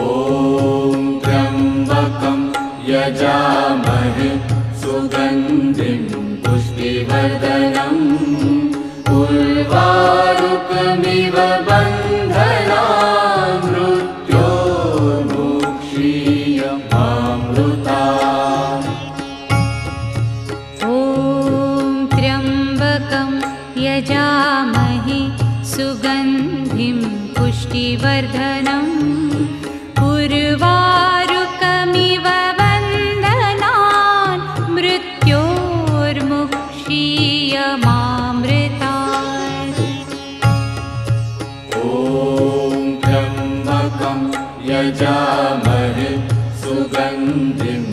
ॐ त्र्यम्बकं यजामहे सुगन्धिं पुष्टिवर्धनम् उर्वारुकमिव बन्धनान् मृत्योर्मुक्षीयमामृतात्। ॐ त्र्यम्बकं यजामहे सुगन्धिं पुष्टिवर्धनम् उर्वारुकमिव बन्धनान् मृत्योर्मुक्षीयमामृतात्। ॐ त्र्यम्बकं यजामहे सुगन्धिं